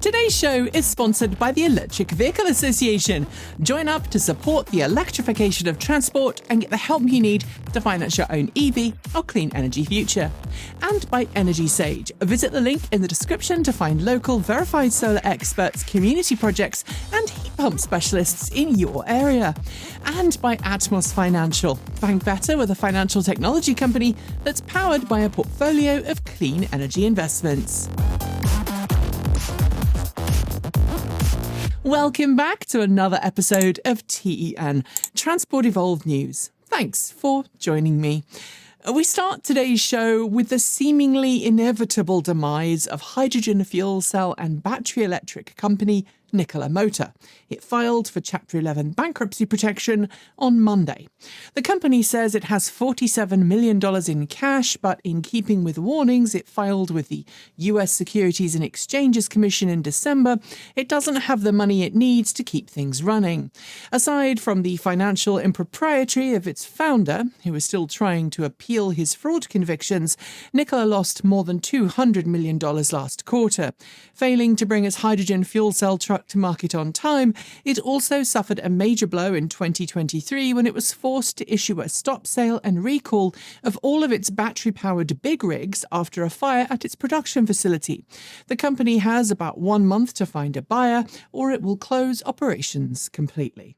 Today's show is sponsored by the Electric Vehicle Association. Join up to support the electrification of transport and get the help you need to finance your own EV or clean energy future. And by Energy Sage. Visit the link in the description to find local verified solar experts, community projects, and heat pump specialists in your area. And by Atmos Financial. Bank better with a financial technology company that's powered by a portfolio of clean energy investments. Welcome back to another episode of TEN, Transport Evolved News. Thanks for joining me. We start today's show with the seemingly inevitable demise of hydrogen fuel cell and battery electric company Nikola Motor. It filed for Chapter 11 bankruptcy protection on Monday. The company says it has $47 million in cash, but in keeping with warnings it filed with the US Securities and Exchanges Commission in December, it doesn't have the money it needs to keep things running. Aside from the financial impropriety of its founder, who is still trying to appeal his fraud convictions, Nikola lost more than $200 million last quarter. Failing to bring its hydrogen fuel cell truck to market on time, it also suffered a major blow in 2023 when it was forced to issue a stop sale and recall of all of its battery-powered big rigs after a fire at its production facility. The company has about 1 month to find a buyer, or it will close operations completely.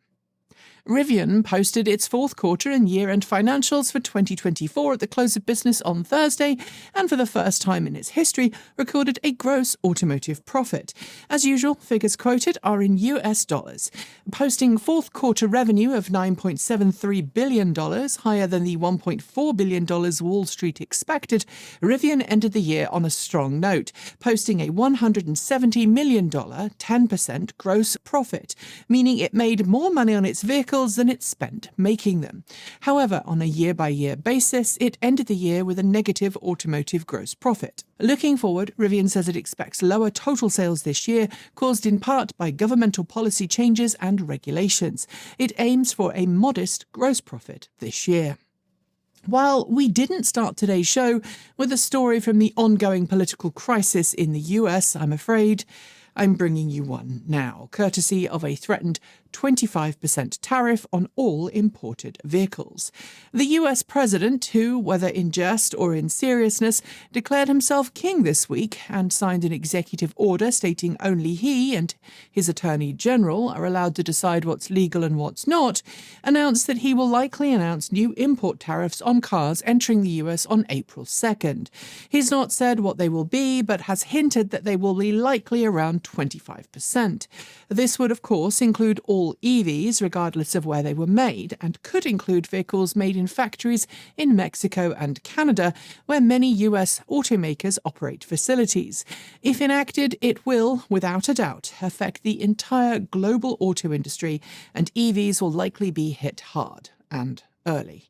Rivian posted its fourth quarter and year-end financials for 2024 at the close of business on Thursday, and for the first time in its history, recorded a gross automotive profit. As usual, figures quoted are in US dollars. Posting fourth quarter revenue of $9.73 billion, higher than the $1.4 billion Wall Street expected, Rivian ended the year on a strong note, posting a $170 million, 10% gross profit, meaning it made more money on its vehicles than it spent making them. However, on a year-by-year basis, it ended the year with a negative automotive gross profit. Looking forward, Rivian says it expects lower total sales this year, caused in part by governmental policy changes and regulations. It aims for a modest gross profit this year. While we didn't start today's show with a story from the ongoing political crisis in the US, I'm afraid I'm bringing you one now, courtesy of a threatened 25% tariff on all imported vehicles. The US president, who, whether in jest or in seriousness, declared himself king this week and signed an executive order stating only he and his attorney general are allowed to decide what's legal and what's not, announced that he will likely announce new import tariffs on cars entering the US on April 2nd. He's not said what they will be, but has hinted that they will be likely around 25%. This would, of course, include all EVs, regardless of where they were made, and could include vehicles made in factories in Mexico and Canada, where many US automakers operate facilities. If enacted, it will, without a doubt, affect the entire global auto industry, and EVs will likely be hit hard and early.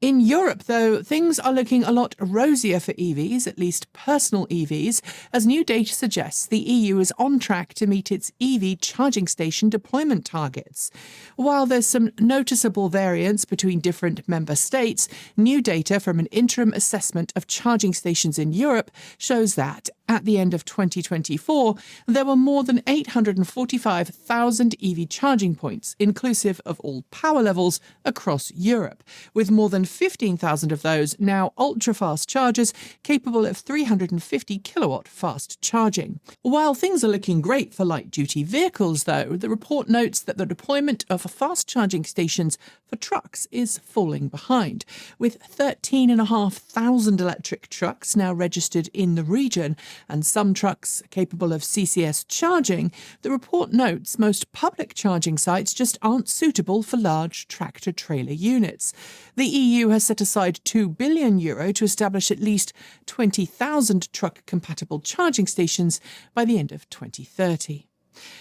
In Europe, though, things are looking a lot rosier for EVs, at least personal EVs, as new data suggests the EU is on track to meet its EV charging station deployment targets. While there's some noticeable variance between different member states, new data from an interim assessment of charging stations in Europe shows that, at the end of 2024, there were more than 845,000 EV charging points, inclusive of all power levels, across Europe, with more than 15,000 of those now ultra-fast chargers capable of 350 kilowatt fast charging. While things are looking great for light-duty vehicles, though, the report notes that the deployment of fast charging stations for trucks is falling behind, with 13,500 electric trucks now registered in the region, and some trucks capable of CCS charging. The report notes most public charging sites just aren't suitable for large tractor-trailer units. The EU has set aside €2 billion to establish at least 20,000 truck-compatible charging stations by the end of 2030.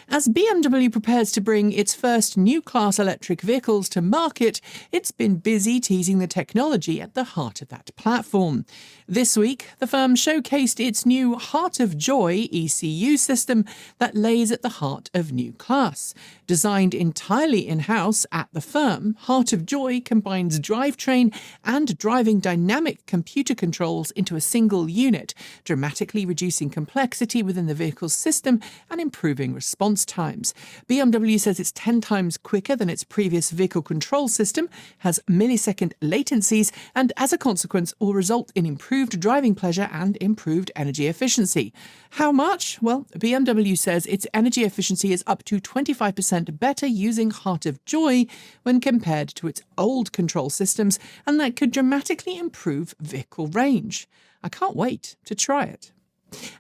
As BMW prepares to bring its first new class electric vehicles to market, it's been busy teasing the technology at the heart of that platform. This week, the firm showcased its new Heart of Joy ECU system that lays at the heart of new class. Designed entirely in-house at the firm, Heart of Joy combines drivetrain and driving dynamic computer controls into a single unit, dramatically reducing complexity within the vehicle's system and improving response times. BMW says it's 10 times quicker than its previous vehicle control system, has millisecond latencies, and as a consequence will result in improved driving pleasure and improved energy efficiency. How much? Well, BMW says its energy efficiency is up to 25% better using Heart of Joy when compared to its old control systems, and that could dramatically improve vehicle range. I can't wait to try it.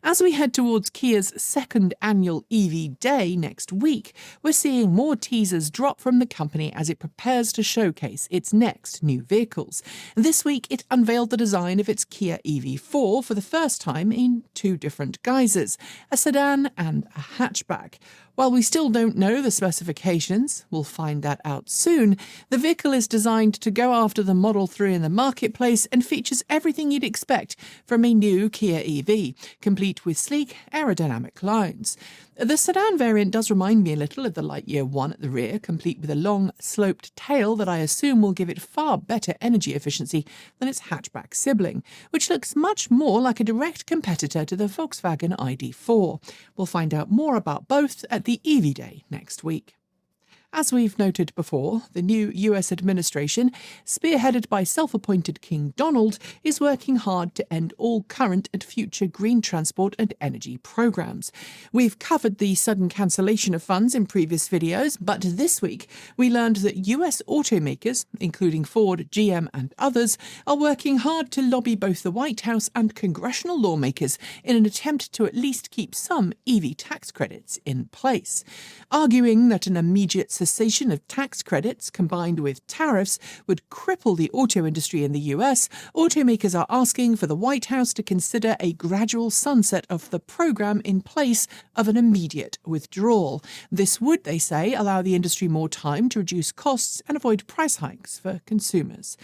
As we head towards Kia's second annual EV Day next week, we're seeing more teasers drop from the company as it prepares to showcase its next new vehicles. This week, it unveiled the design of its Kia EV4 for the first time in two different guises, a sedan and a hatchback. While we still don't know the specifications, we'll find that out soon, the vehicle is designed to go after the Model 3 in the marketplace and features everything you'd expect from a new Kia EV, complete with sleek, aerodynamic lines. The sedan variant does remind me a little of the Lightyear 1 at the rear, complete with a long, sloped tail that I assume will give it far better energy efficiency than its hatchback sibling, which looks much more like a direct competitor to the Volkswagen ID.4. We'll find out more about both at the EV Day next week. As we've noted before, the new US administration, spearheaded by self-appointed King Donald, is working hard to end all current and future green transport and energy programs. We've covered the sudden cancellation of funds in previous videos, but this week we learned that US automakers, including Ford, GM and others, are working hard to lobby both the White House and congressional lawmakers in an attempt to at least keep some EV tax credits in place. Arguing that an immediate cessation of tax credits combined with tariffs would cripple the auto industry in the US, automakers are asking for the White House to consider a gradual sunset of the program in place of an immediate withdrawal. This would, they say, allow the industry more time to reduce costs and avoid price hikes for consumers.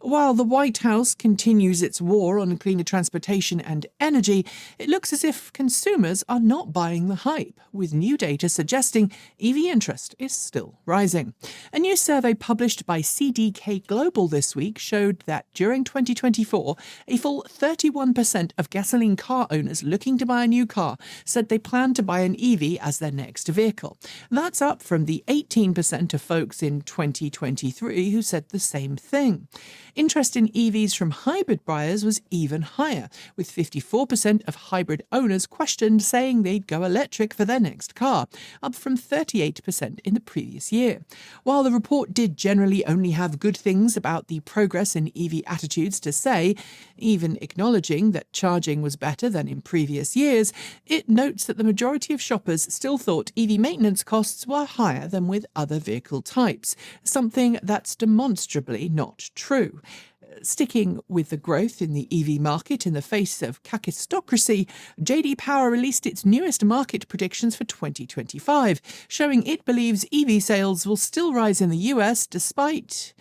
While the White House continues its war on cleaner transportation and energy, it looks as if consumers are not buying the hype, with new data suggesting EV interest is still rising. A new survey published by CDK Global this week showed that during 2024, a full 31% of gasoline car owners looking to buy a new car said they plan to buy an EV as their next vehicle. That's up from the 18% of folks in 2023 who said the same thing. Interest in EVs from hybrid buyers was even higher, with 54% of hybrid owners questioned saying they'd go electric for their next car, up from 38% in the previous year. While the report did generally only have good things about the progress in EV attitudes to say, even acknowledging that charging was better than in previous years, it notes that the majority of shoppers still thought EV maintenance costs were higher than with other vehicle types, something that's demonstrably not true. Sticking with the growth in the EV market in the face of kakistocracy, J.D. Power released its newest market predictions for 2025, showing it believes EV sales will still rise in the US despite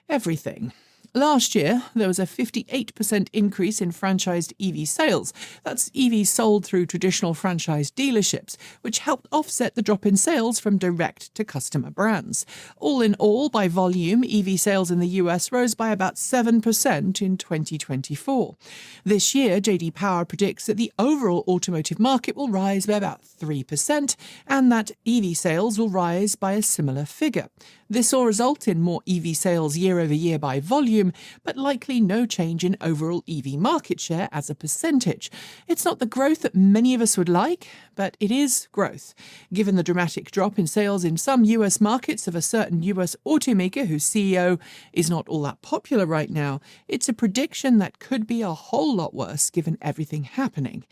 everything. Last year, there was a 58% increase in franchised EV sales. That's EVs sold through traditional franchise dealerships, which helped offset the drop in sales from direct-to-customer brands. All in all, by volume, EV sales in the US rose by about 7% in 2024. This year, J.D. Power predicts that the overall automotive market will rise by about 3%, and that EV sales will rise by a similar figure. This will result in more EV sales year over year by volume, but likely no change in overall EV market share as a percentage. It's not the growth that many of us would like, but it is growth. Given the dramatic drop in sales in some US markets of a certain US automaker whose CEO is not all that popular right now, it's a prediction that could be a whole lot worse given everything happening.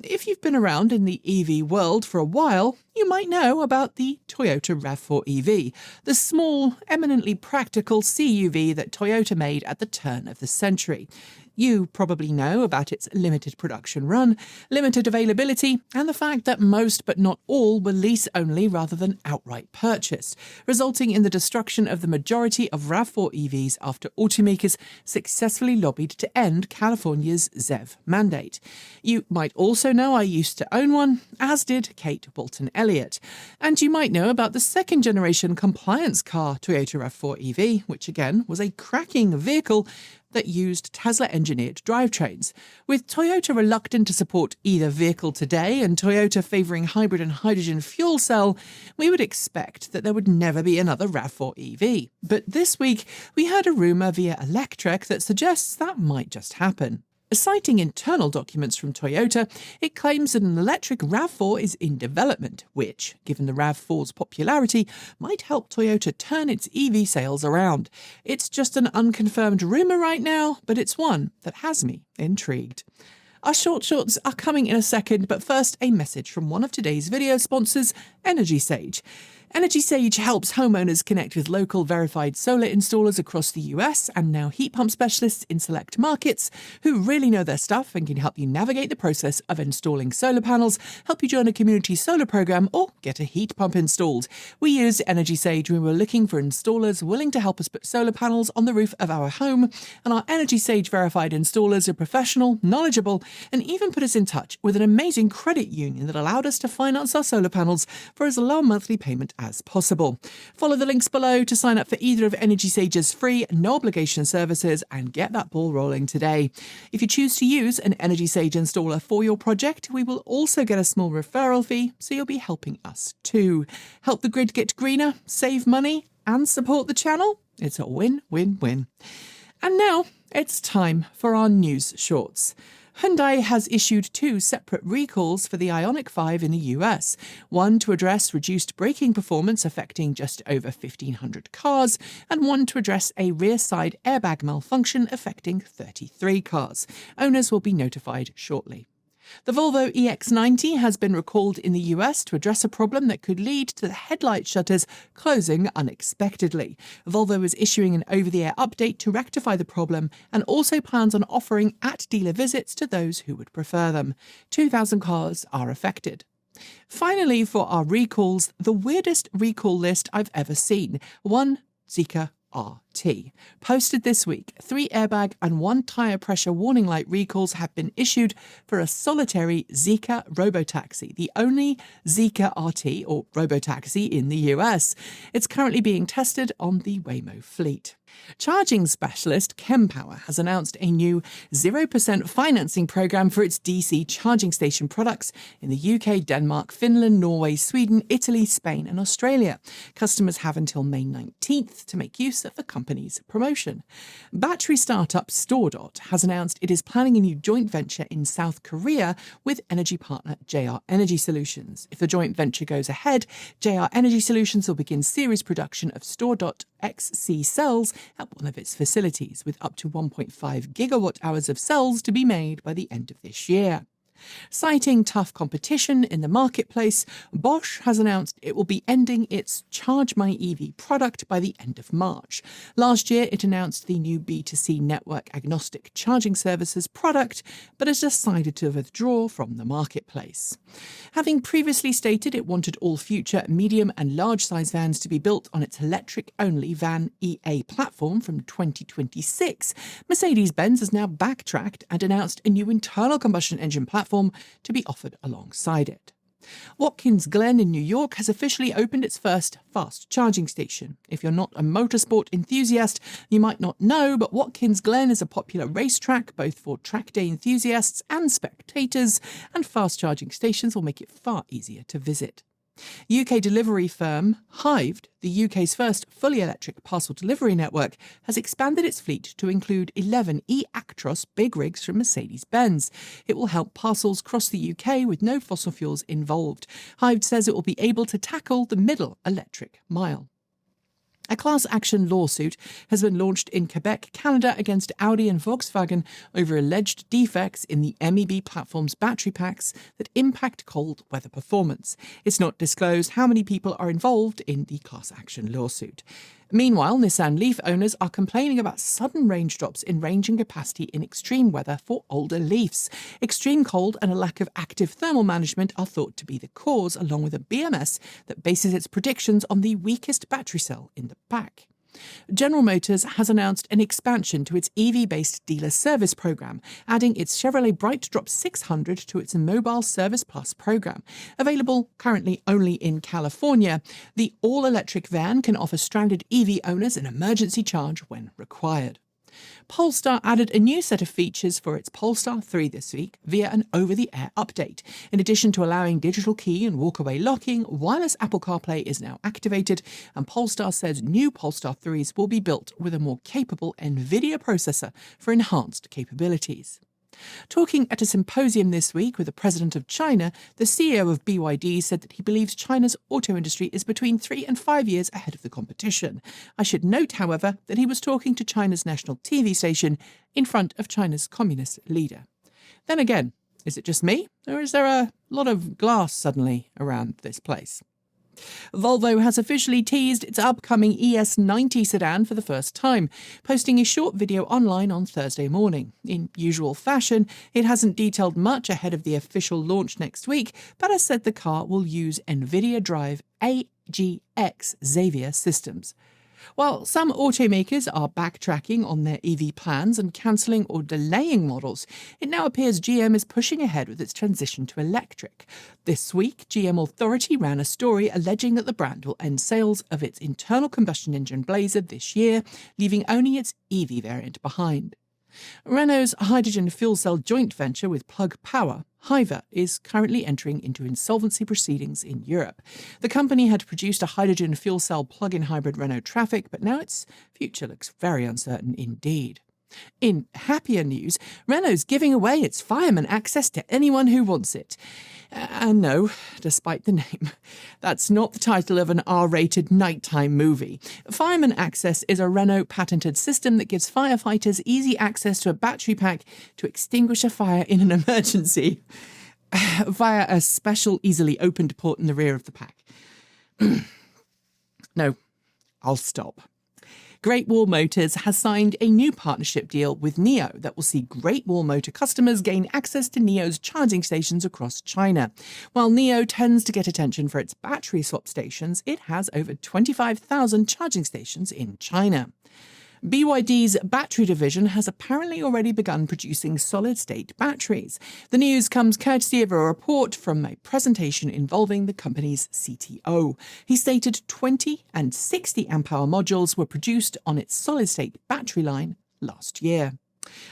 If you've been around in the EV world for a while, you might know about the Toyota RAV4 EV, the small, eminently practical CUV that Toyota made at the turn of the century. You probably know about its limited production run, limited availability, and the fact that most but not all were lease-only rather than outright purchased, resulting in the destruction of the majority of RAV4 EVs after automakers successfully lobbied to end California's ZEV mandate. You might also know I used to own one, as did Kate Bolton Elliott. And you might know about the second-generation compliance car Toyota RAV4 EV, which again was a cracking vehicle that used Tesla-engineered drivetrains. With Toyota reluctant to support either vehicle today and Toyota favouring hybrid and hydrogen fuel cell, we would expect that there would never be another RAV4 EV. But this week, we heard a rumour via Electrek that suggests that might just happen. Citing internal documents from Toyota, it claims that an electric RAV4 is in development, which, given the RAV4's popularity, might help Toyota turn its EV sales around. It's just an unconfirmed rumour right now, but it's one that has me intrigued. Our shorts are coming in a second, but first a message from one of today's video sponsors, Energy Sage. Energy Sage helps homeowners connect with local verified solar installers across the US and now heat pump specialists in select markets who really know their stuff and can help you navigate the process of installing solar panels, help you join a community solar program, or get a heat pump installed. We used Energy Sage when we were looking for installers willing to help us put solar panels on the roof of our home, and our Energy Sage verified installers are professional, knowledgeable, and even put us in touch with an amazing credit union that allowed us to finance our solar panels for as low a monthly payment as possible. Follow the links below to sign up for either of Energy Sage's free, no-obligation services and get that ball rolling today. If you choose to use an Energy Sage installer for your project, we will also get a small referral fee, so you'll be helping us too. Help the grid get greener, save money, and support the channel? It's a win-win-win. And now, it's time for our news shorts. Hyundai has issued 2 separate recalls for the IONIQ 5 in the US, one to address reduced braking performance affecting just over 1,500 cars, and one to address a rear side airbag malfunction affecting 33 cars. Owners will be notified shortly. The Volvo EX90 has been recalled in the US to address a problem that could lead to the headlight shutters closing unexpectedly. Volvo is issuing an over-the-air update to rectify the problem and also plans on offering at-dealer visits to those who would prefer them. 2,000 cars are affected. Finally, for our recalls, the weirdest recall list I've ever seen. One Zeekr RT. Posted this week, 3 airbag and 1 tyre pressure warning light recalls have been issued for a solitary Zeekr Robotaxi, the only Zeekr RT or Robotaxi in the US. It's currently being tested on the Waymo fleet. Charging specialist Kempower has announced a new 0% financing program for its DC charging station products in the UK, Denmark, Finland, Norway, Sweden, Italy, Spain and Australia. Customers have until May 19th to make use of the company's promotion. Battery startup StoreDot has announced it is planning a new joint venture in South Korea with energy partner JR Energy Solutions. If the joint venture goes ahead, JR Energy Solutions will begin series production of StoreDot XC cells at one of its facilities, with up to 1.5 gigawatt-hours of cells to be made by the end of this year. Citing tough competition in the marketplace, Bosch has announced it will be ending its Charge My EV product by the end of March. Last year, it announced the new B2C network-agnostic charging services product, but has decided to withdraw from the marketplace. Having previously stated it wanted all future medium and large-size vans to be built on its electric-only Van EA platform from 2026, Mercedes-Benz has now backtracked and announced a new internal combustion engine platform to be offered alongside it. Watkins Glen in New York has officially opened its first fast charging station. If you're not a motorsport enthusiast, you might not know, but Watkins Glen is a popular racetrack both for track day enthusiasts and spectators, and fast charging stations will make it far easier to visit. UK delivery firm Hive, the UK's first fully electric parcel delivery network, has expanded its fleet to include 11 e-Actros big rigs from Mercedes-Benz. It will help parcels cross the UK with no fossil fuels involved. Hive says it will be able to tackle the middle electric mile. A class action lawsuit has been launched in Quebec, Canada against Audi and Volkswagen over alleged defects in the MEB platform's battery packs that impact cold weather performance. It's not disclosed how many people are involved in the class action lawsuit. Meanwhile, Nissan LEAF owners are complaining about sudden range drops in range and capacity in extreme weather for older LEAFs. Extreme cold and a lack of active thermal management are thought to be the cause, along with a BMS that bases its predictions on the weakest battery cell in the pack. General Motors has announced an expansion to its EV-based dealer service program, adding its Chevrolet BrightDrop 600 to its Mobile Service Plus program. Available currently only in California, the all-electric van can offer stranded EV owners an emergency charge when required. Polestar added a new set of features for its Polestar 3 this week via an over-the-air update. In addition to allowing digital key and walkaway locking, wireless Apple CarPlay is now activated, and Polestar says new Polestar 3s will be built with a more capable NVIDIA processor for enhanced capabilities. Talking at a symposium this week with the president of China, the CEO of BYD said that he believes China's auto industry is between 3 and 5 years ahead of the competition. I should note, however, that he was talking to China's national TV station in front of China's communist leader. Then again, is it just me, or is there a lot of glass suddenly around this place? Volvo has officially teased its upcoming ES90 sedan for the first time, posting a short video online on Thursday morning. In usual fashion, it hasn't detailed much ahead of the official launch next week, but has said the car will use NVIDIA Drive AGX Xavier systems. While some automakers are backtracking on their EV plans and cancelling or delaying models, it now appears GM is pushing ahead with its transition to electric. This week, GM Authority ran a story alleging that the brand will end sales of its internal combustion engine Blazer this year, leaving only its EV variant behind. Renault's hydrogen fuel cell joint venture with Plug Power, Hive, is currently entering into insolvency proceedings in Europe. The company had produced a hydrogen fuel cell plug-in hybrid Renault Traffic, but now its future looks very uncertain indeed. In happier news, Renault's giving away its fireman access to anyone who wants it. And no, despite the name, that's not the title of an R-rated nighttime movie. Fireman Access is a Renault-patented system that gives firefighters easy access to a battery pack to extinguish a fire in an emergency via a special easily opened port in the rear of the pack. No, I'll stop. Great Wall Motors has signed a new partnership deal with Nio that will see Great Wall Motor customers gain access to Nio's charging stations across China. While Nio tends to get attention for its battery swap stations, it has over 25,000 charging stations in China. BYD's battery division has apparently already begun producing solid-state batteries. The news comes courtesy of a report from a presentation involving the company's CTO. He stated 20 and 60 amp-hour modules were produced on its solid-state battery line last year.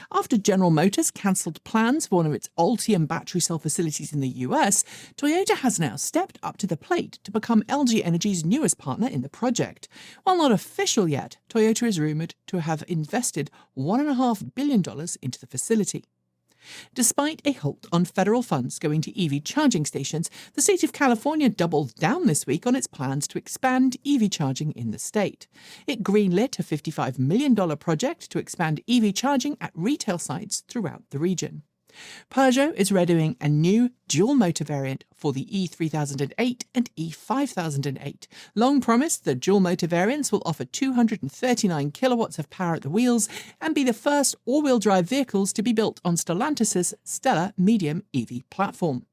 After General Motors cancelled plans for one of its Ultium battery cell facilities in the US, Toyota has now stepped up to the plate to become LG Energy's newest partner in the project. While not official yet, Toyota is rumoured to have invested $1.5 billion into the facility. Despite a halt on federal funds going to EV charging stations, the state of California doubled down this week on its plans to expand EV charging in the state. It greenlit a $55 million project to expand EV charging at retail sites throughout the region. Peugeot is readying a new dual-motor variant for the E3008 and E5008. Long promised, the dual-motor variants will offer 239 kilowatts of power at the wheels and be the first all-wheel drive vehicles to be built on Stellantis' Stellar medium EV platform.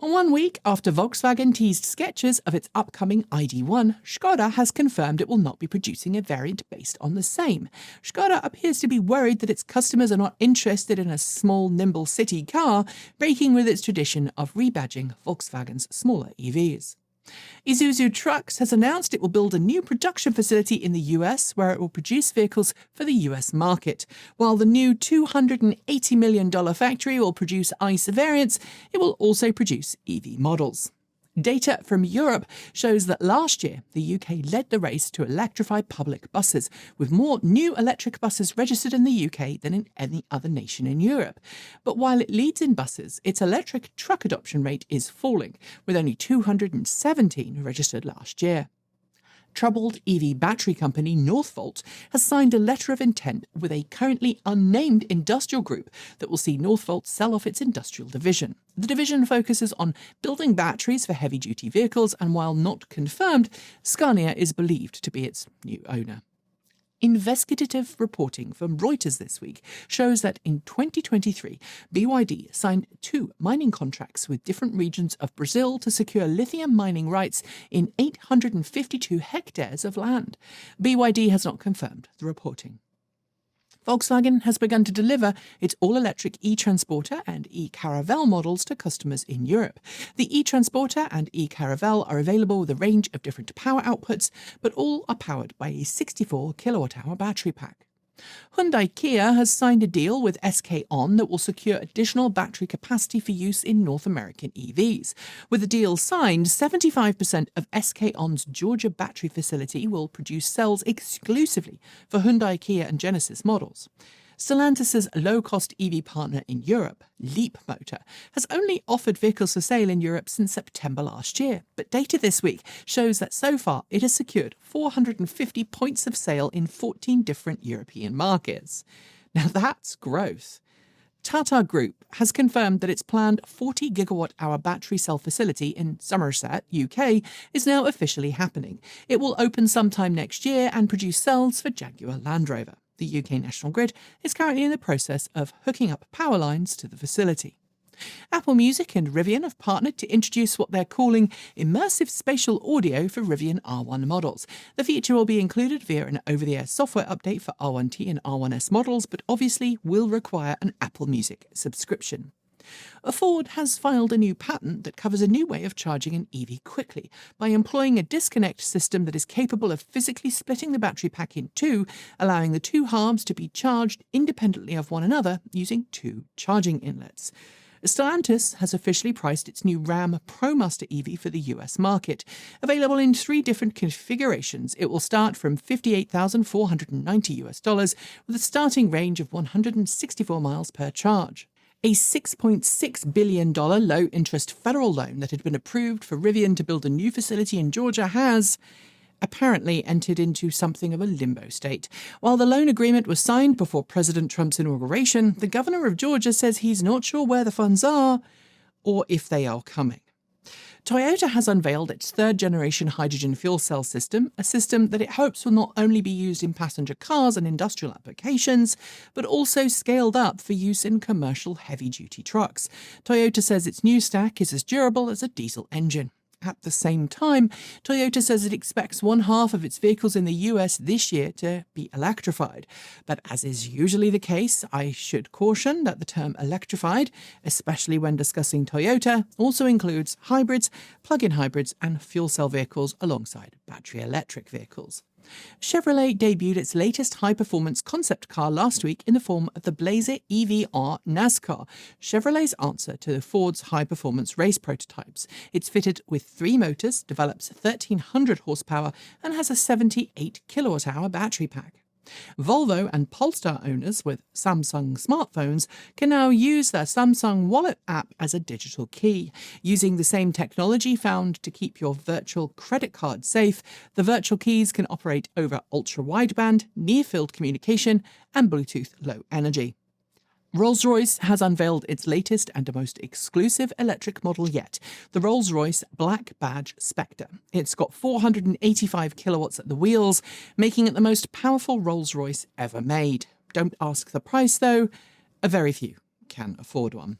1 week after Volkswagen teased sketches of its upcoming ID.1, Škoda has confirmed it will not be producing a variant based on the same. Škoda appears to be worried that its customers are not interested in a small, nimble city car, breaking with its tradition of rebadging Volkswagen's smaller EVs. Isuzu Trucks has announced it will build a new production facility in the US where it will produce vehicles for the US market. While the new $280 million factory will produce ICE variants, it will also produce EV models. Data from Europe shows that last year, the UK led the race to electrify public buses, with more new electric buses registered in the UK than in any other nation in Europe. But while it leads in buses, its electric truck adoption rate is falling, with only 217 registered last year. Troubled EV battery company Northvolt has signed a letter of intent with a currently unnamed industrial group that will see Northvolt sell off its industrial division. The division focuses on building batteries for heavy-duty vehicles, and while not confirmed, Scania is believed to be its new owner. Investigative reporting from Reuters this week shows that in 2023, BYD signed 2 mining contracts with different regions of Brazil to secure lithium mining rights in 852 hectares of land. BYD has not confirmed the reporting. Volkswagen has begun to deliver its all-electric e-Transporter and e-Caravelle models to customers in Europe. The e-Transporter and e-Caravelle are available with a range of different power outputs, but all are powered by a 64 kilowatt-hour battery pack. Hyundai Kia has signed a deal with SK On that will secure additional battery capacity for use in North American EVs. With the deal signed, 75% of SK On's Georgia battery facility will produce cells exclusively for Hyundai, Kia and Genesis models. Stellantis' low-cost EV partner in Europe, Leapmotor, has only offered vehicles for sale in Europe since September last year, but data this week shows that so far it has secured 450 points of sale in 14 different European markets. Now that's growth. Tata Group has confirmed that its planned 40 gigawatt-hour battery cell facility in Somerset, UK, is now officially happening. It will open sometime next year and produce cells for Jaguar Land Rover. The UK National Grid is currently in the process of hooking up power lines to the facility. Apple Music and Rivian have partnered to introduce what they're calling immersive spatial audio for Rivian R1 models. The feature will be included via an over-the-air software update for R1T and R1S models, but obviously will require an Apple Music subscription. Ford has filed a new patent that covers a new way of charging an EV quickly by employing a disconnect system that is capable of physically splitting the battery pack in two, allowing the two halves to be charged independently of one another using 2 charging inlets. Stellantis has officially priced its new Ram ProMaster EV for the US market. Available in 3 different configurations, it will start from $58,490 with a starting range of 164 miles per charge. A $6.6 billion low-interest federal loan that had been approved for Rivian to build a new facility in Georgia has apparently entered into something of a limbo state. While the loan agreement was signed before President Trump's inauguration, the governor of Georgia says he's not sure where the funds are or if they are coming. Toyota has unveiled its 3rd-generation hydrogen fuel cell system, a system that it hopes will not only be used in passenger cars and industrial applications, but also scaled up for use in commercial heavy-duty trucks. Toyota says its new stack is as durable as a diesel engine. At the same time, Toyota says it expects 1/2 of its vehicles in the US this year to be electrified. But as is usually the case, I should caution that the term electrified, especially when discussing Toyota, also includes hybrids, plug-in hybrids and fuel cell vehicles alongside battery electric vehicles. Chevrolet debuted its latest high-performance concept car last week in the form of the Blazer EV.R NASCAR, Chevrolet's answer to Ford's high-performance race prototypes. It's fitted with 3 motors, develops 1,300 horsepower, and has a 78 kilowatt-hour battery pack. Volvo and Polestar owners with Samsung smartphones can now use their Samsung Wallet app as a digital key. Using the same technology found to keep your virtual credit card safe, the virtual keys can operate over ultra-wideband, near-field communication, and Bluetooth Low Energy. Rolls-Royce has unveiled its latest and most exclusive electric model yet, the Rolls-Royce Black Badge Spectre. It's got 485 kilowatts at the wheels, making it the most powerful Rolls-Royce ever made. Don't ask the price though, a very few can afford one.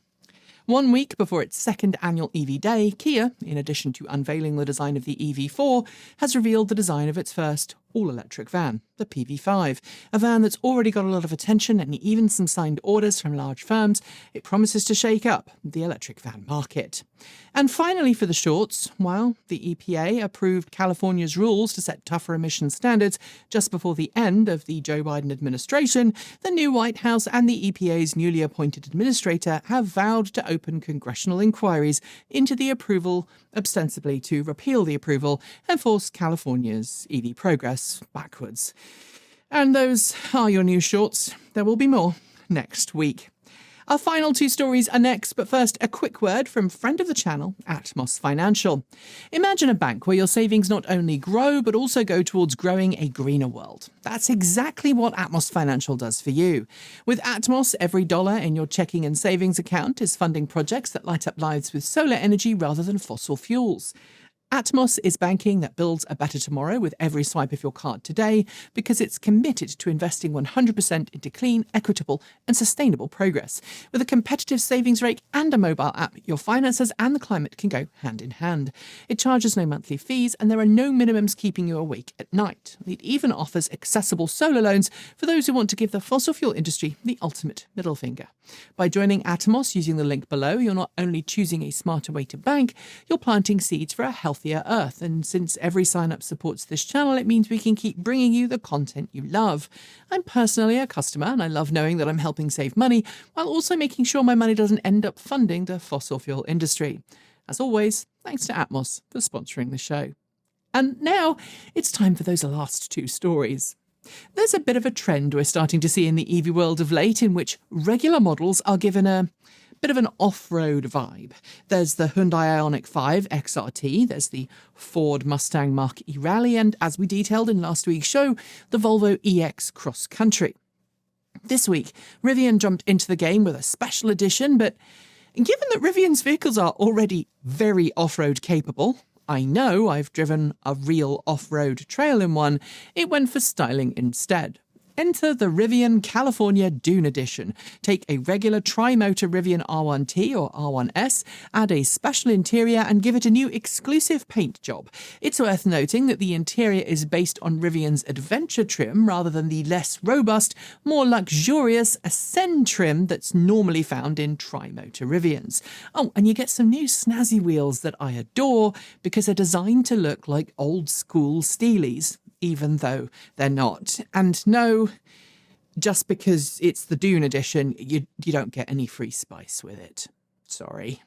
1 week before its 2nd annual EV Day, Kia, in addition to unveiling the design of the EV4, has revealed the design of its first all-electric van, the PV5, a van that's already got a lot of attention and even some signed orders from large firms. It promises to shake up the electric van market. And finally for the shorts, while the EPA approved California's rules to set tougher emission standards just before the end of the Joe Biden administration, the new White House and the EPA's newly appointed administrator have vowed to open congressional inquiries into the approval, ostensibly to repeal the approval and force California's EV progress backwards. And those are your news shorts. There will be more next week. Our final two stories are next, but first, a quick word from friend of the channel, Atmos Financial. Imagine a bank where your savings not only grow, but also go towards growing a greener world. That's exactly what Atmos Financial does for you. With Atmos, every dollar in your checking and savings account is funding projects that light up lives with solar energy rather than fossil fuels. Atmos is banking that builds a better tomorrow with every swipe of your card today because it's committed to investing 100% into clean, equitable and sustainable progress. With a competitive savings rate and a mobile app, your finances and the climate can go hand in hand. It charges no monthly fees and there are no minimums keeping you awake at night. It even offers accessible solar loans for those who want to give the fossil fuel industry the ultimate middle finger. By joining Atmos using the link below, you're not only choosing a smarter way to bank, you're planting seeds for a healthier earth. And since every sign-up supports this channel, it means we can keep bringing you the content you love. I'm personally a customer and I love knowing that I'm helping save money while also making sure my money doesn't end up funding the fossil fuel industry. As always, thanks to Atmos for sponsoring the show. And now it's time for those last two stories. There's a bit of a trend we're starting to see in the EV world of late in which regular models are given a bit of an off-road vibe. There's the Hyundai IONIQ 5 XRT, there's the Ford Mustang Mach-E Rally, and as we detailed in last week's show, the Volvo EX Cross Country. This week, Rivian jumped into the game with a special edition, but given that Rivian's vehicles are already very off-road capable, I know I've driven a real off-road trail in one, it went for styling instead. Enter the Rivian California Dune Edition. Take a regular tri-motor Rivian R1T or R1S, add a special interior and give it a new exclusive paint job. It's worth noting that the interior is based on Rivian's Adventure trim rather than the less robust, more luxurious Ascend trim that's normally found in tri-motor Rivians. Oh, and you get some new snazzy wheels that I adore because they're designed to look like old-school Steelies, even though they're not. And no, just because it's the Dune edition, you don't get any free spice with it. Sorry.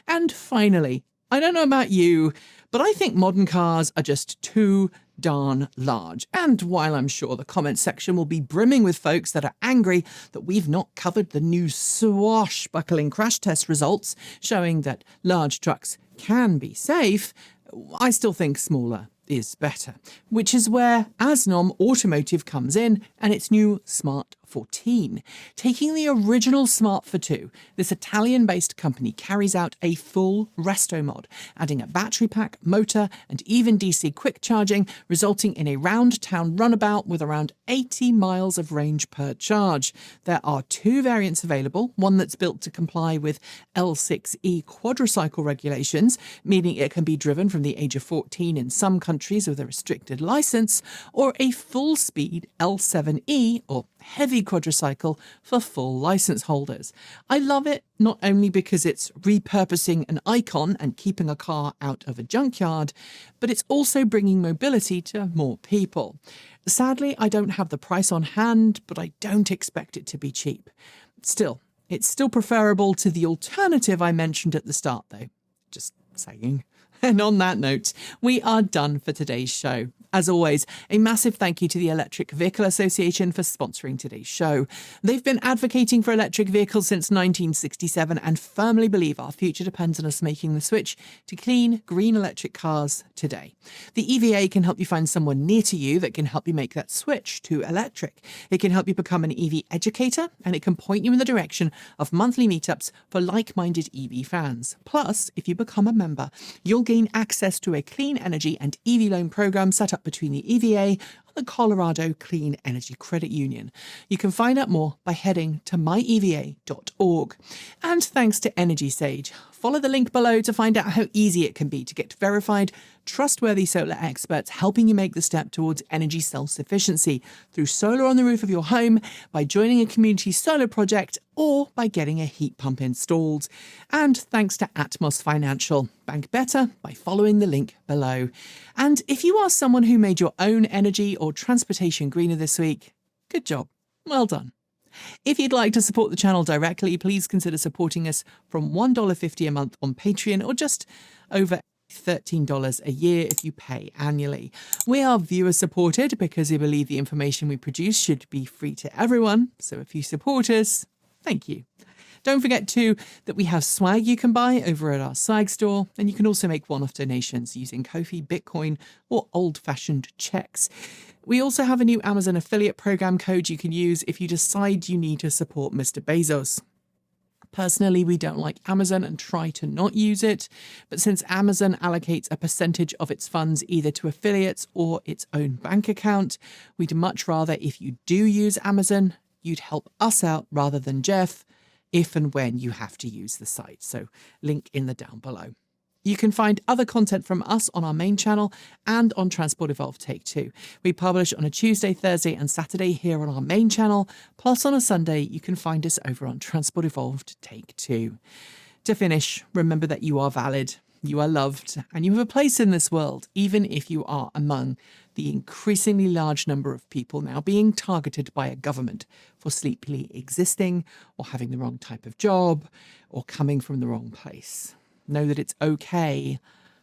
And finally, I don't know about you, but I think modern cars are just too darn large. And while I'm sure the comments section will be brimming with folks that are angry that we've not covered the new swashbuckling crash test results showing that large trucks can be safe, I still think smaller is better, which is where Asnom Automotive comes in and its new Smart 14. Taking the original Smart ForTwo, this Italian-based company carries out a full resto mod, adding a battery pack, motor, and even DC quick charging, resulting in a round-town runabout with around 80 miles of range per charge. There are two variants available, one that's built to comply with L6E quadricycle regulations, meaning it can be driven from the age of 14 in some countries with a restricted license, or a full-speed L7E, or heavy quadricycle, for full license holders. I love it not only because it's repurposing an icon and keeping a car out of a junkyard, but it's also bringing mobility to more people. Sadly, I don't have the price on hand, but I don't expect it to be cheap. Still, it's still preferable to the alternative I mentioned at the start though. Just saying. And on that note, we are done for today's show. As always, a massive thank you to the Electric Vehicle Association for sponsoring today's show. They've been advocating for electric vehicles since 1967 and firmly believe our future depends on us making the switch to clean, green electric cars today. The EVA can help you find someone near to you that can help you make that switch to electric. It can help you become an EV educator, and it can point you in the direction of monthly meetups for like-minded EV fans. Plus, if you become a member, you'll gain access to a clean energy and EV loan program set up between the EVA and the Colorado Clean Energy Credit Union. You can find out more by heading to myeva.org. And thanks to Energy Sage. Follow the link below to find out how easy it can be to get verified, trustworthy solar experts helping you make the step towards energy self-sufficiency through solar on the roof of your home, by joining a community solar project, or by getting a heat pump installed. And thanks to Atmos Financial. Bank better by following the link below. And if you are someone who made your own energy or transportation greener this week, good job. Well done. If you'd like to support the channel directly, please consider supporting us from $1.50 a month on Patreon or just over $13 a year if you pay annually. We are viewer supported because we believe the information we produce should be free to everyone. So if you support us, thank you. Don't forget too that we have swag you can buy over at our swag store, and you can also make one-off donations using Ko-fi, Bitcoin, or old-fashioned checks. We also have a new Amazon affiliate program code you can use if you decide you need to support Mr. Bezos. Personally, we don't like Amazon and try to not use it, but since Amazon allocates a percentage of its funds either to affiliates or its own bank account, we'd much rather, if you do use Amazon, you'd help us out rather than Jeff if and when you have to use the site. So link in the down below. You can find other content from us on our main channel and on Transport Evolved Take 2. We publish on a Tuesday, Thursday and Saturday here on our main channel, plus on a Sunday you can find us over on Transport Evolved Take 2. To finish, remember that you are valid, you are loved, and you have a place in this world, even if you are among the increasingly large number of people now being targeted by a government for sleepily existing or having the wrong type of job or coming from the wrong place. Know that it's okay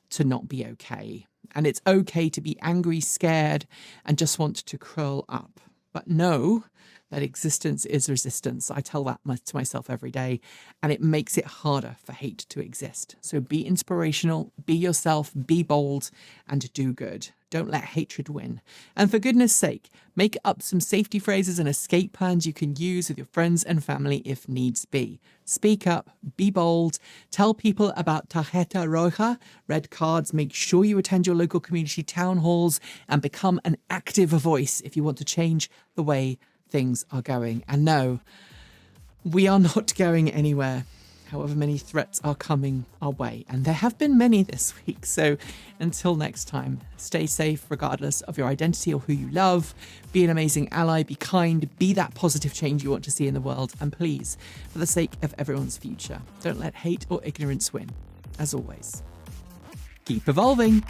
to not be okay. And it's okay to be angry, scared, and just want to curl up. But know that existence is resistance. I tell that to myself every day, and it makes it harder for hate to exist. So be inspirational, be yourself, be bold, and do good. Don't let hatred win. And for goodness sake, make up some safety phrases and escape plans you can use with your friends and family if needs be. Speak up, be bold, tell people about Tarjeta Roja, red cards, make sure you attend your local community town halls, and become an active voice if you want to change the way things are going. And no, we are not going anywhere, however many threats are coming our way. And there have been many this week. So until next time, stay safe regardless of your identity or who you love. Be an amazing ally, be kind, be that positive change you want to see in the world. And please, for the sake of everyone's future, don't let hate or ignorance win. As always, keep evolving.